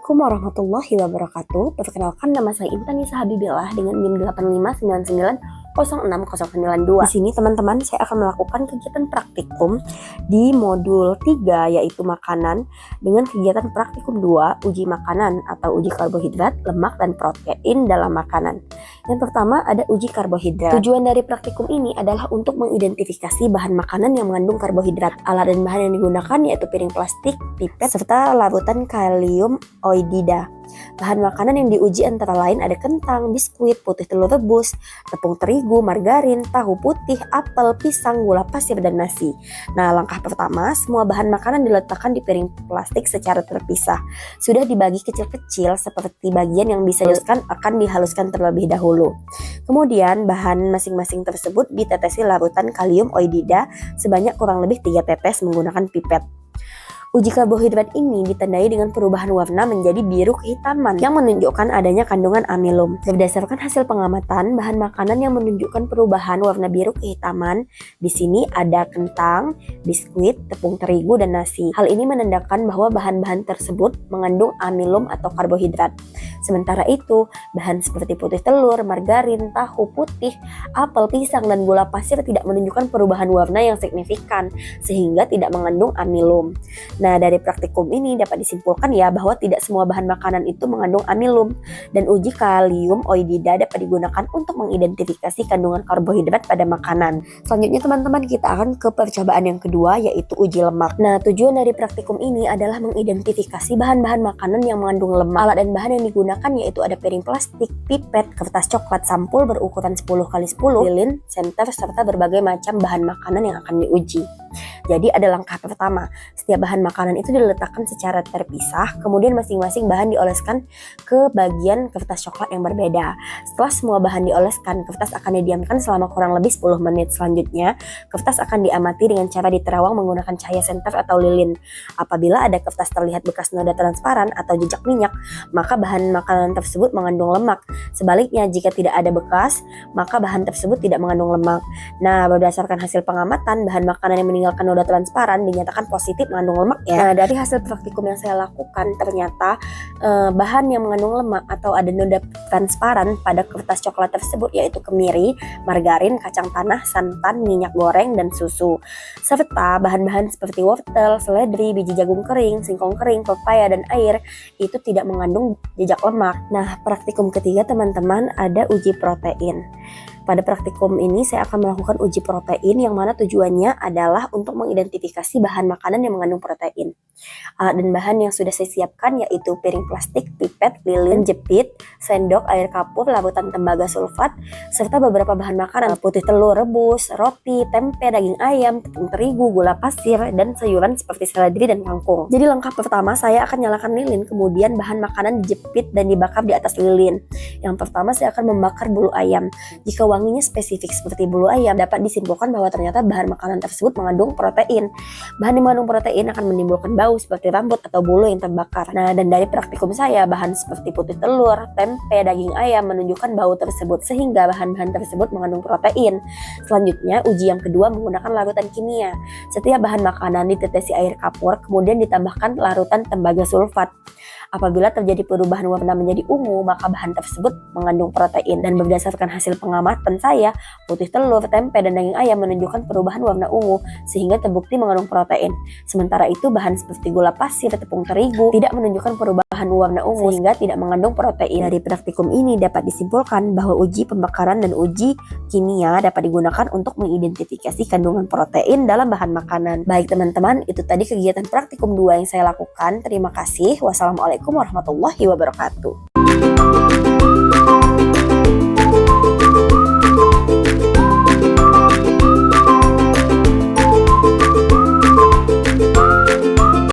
Assalamualaikum warahmatullahi wabarakatuh. Perkenalkan, nama saya Intan Nisa Habibillah dengan NIM 8599060092. Di sini teman-teman saya akan melakukan kegiatan praktikum di modul 3 yaitu makanan dengan kegiatan praktikum 2 uji makanan atau uji karbohidrat, lemak dan protein dalam makanan. Yang pertama ada uji karbohidrat. Tujuan dari praktikum ini adalah untuk mengidentifikasi bahan makanan yang mengandung karbohidrat. Alat dan bahan yang digunakan yaitu piring plastik, pipet, serta larutan kalium oidida. Bahan makanan yang diuji antara lain ada kentang, biskuit, putih telur rebus, tepung terigu, margarin, tahu putih, apel, pisang, gula pasir, dan nasi. Nah, langkah pertama, semua bahan makanan diletakkan di piring plastik secara terpisah. Sudah dibagi kecil-kecil seperti bagian yang bisa dihaluskan akan dihaluskan terlebih dahulu. Kemudian, bahan masing-masing tersebut ditetesi larutan kalium oidida sebanyak kurang lebih 3 tetes menggunakan pipet. Uji karbohidrat ini ditandai dengan perubahan warna menjadi biru kehitaman yang menunjukkan adanya kandungan amilum. Berdasarkan hasil pengamatan, bahan makanan yang menunjukkan perubahan warna biru kehitaman di sini ada kentang, biskuit, tepung terigu, dan nasi. Hal ini menandakan bahwa bahan-bahan tersebut mengandung amilum atau karbohidrat. Sementara itu, bahan seperti putih telur, margarin, tahu putih, apel, pisang, dan gula pasir tidak menunjukkan perubahan warna yang signifikan sehingga tidak mengandung amilum. Nah, dari praktikum ini dapat disimpulkan ya bahwa tidak semua bahan makanan itu mengandung amilum dan uji kalium oidida dapat digunakan untuk mengidentifikasi kandungan karbohidrat pada makanan. Selanjutnya teman-teman kita akan ke percobaan yang kedua yaitu uji lemak. Nah, tujuan dari praktikum ini adalah mengidentifikasi bahan-bahan makanan yang mengandung lemak. Alat dan bahan yang digunakan yaitu ada piring plastik, pipet, kertas coklat sampul berukuran 10x10, lilin, senter, serta berbagai macam bahan makanan yang akan diuji. Jadi ada langkah pertama, setiap bahan makanan itu diletakkan secara terpisah, kemudian masing-masing bahan dioleskan ke bagian kertas coklat yang berbeda. Setelah semua bahan dioleskan, kertas akan didiamkan selama kurang lebih 10 menit. Selanjutnya, kertas akan diamati dengan cara diterawang menggunakan cahaya senter atau lilin. Apabila ada kertas terlihat bekas noda transparan atau jejak minyak, maka bahan makanan tersebut mengandung lemak. Sebaliknya, jika tidak ada bekas, maka bahan tersebut tidak mengandung lemak. Nah, berdasarkan hasil pengamatan, bahan makanan yang meninggalkan noda transparan dinyatakan positif mengandung lemak ya. Nah, dari hasil praktikum yang saya lakukan ternyata bahan yang mengandung lemak atau ada noda transparan pada kertas coklat tersebut yaitu kemiri, margarin, kacang tanah, santan, minyak goreng, dan susu. Serta bahan-bahan seperti wortel, seledri, biji jagung kering, singkong kering, pepaya, dan air itu tidak mengandung jejak lemak. Nah, praktikum ketiga teman-teman ada uji protein. Pada praktikum ini saya akan melakukan uji protein yang mana tujuannya adalah untuk mengidentifikasi bahan makanan yang mengandung protein. Alat dan bahan yang sudah saya siapkan yaitu piring plastik, pipet, lilin, jepit, sendok, air kapur, larutan tembaga sulfat, serta beberapa bahan makanan putih telur rebus, roti, tempe, daging ayam, tepung terigu, gula pasir, dan sayuran seperti seledri dan kangkung. Jadi langkah pertama saya akan nyalakan lilin, kemudian bahan makanan dijepit dan dibakar di atas lilin. Yang pertama saya akan membakar bulu ayam. Jika wanginya spesifik seperti bulu ayam, dapat disimpulkan bahwa ternyata bahan makanan tersebut mengandung protein. Bahan yang mengandung protein akan menimbulkan bau seperti rambut atau bulu yang terbakar. Nah, dan dari praktikum saya, bahan seperti putih telur, tempe, daging ayam menunjukkan bau tersebut sehingga bahan-bahan tersebut mengandung protein. Selanjutnya, uji yang kedua menggunakan larutan kimia. Setiap bahan makanan ditetesi air kapur, kemudian ditambahkan larutan tembaga sulfat. Apabila terjadi perubahan warna menjadi ungu, maka bahan tersebut mengandung protein. Dan berdasarkan hasil pengamatan saya, putih telur, tempe, dan daging ayam menunjukkan perubahan warna ungu sehingga terbukti mengandung protein. Sementara itu bahan seperti gula pasir, tepung terigu tidak menunjukkan perubahan warna ungu sehingga tidak mengandung protein. Dari praktikum ini dapat disimpulkan bahwa uji pembakaran dan uji kimia dapat digunakan untuk mengidentifikasi kandungan protein dalam bahan makanan. Baik teman-teman, itu tadi kegiatan praktikum 2 yang saya lakukan. Terima kasih. Wassalamualaikum warahmatullahi wabarakatuh.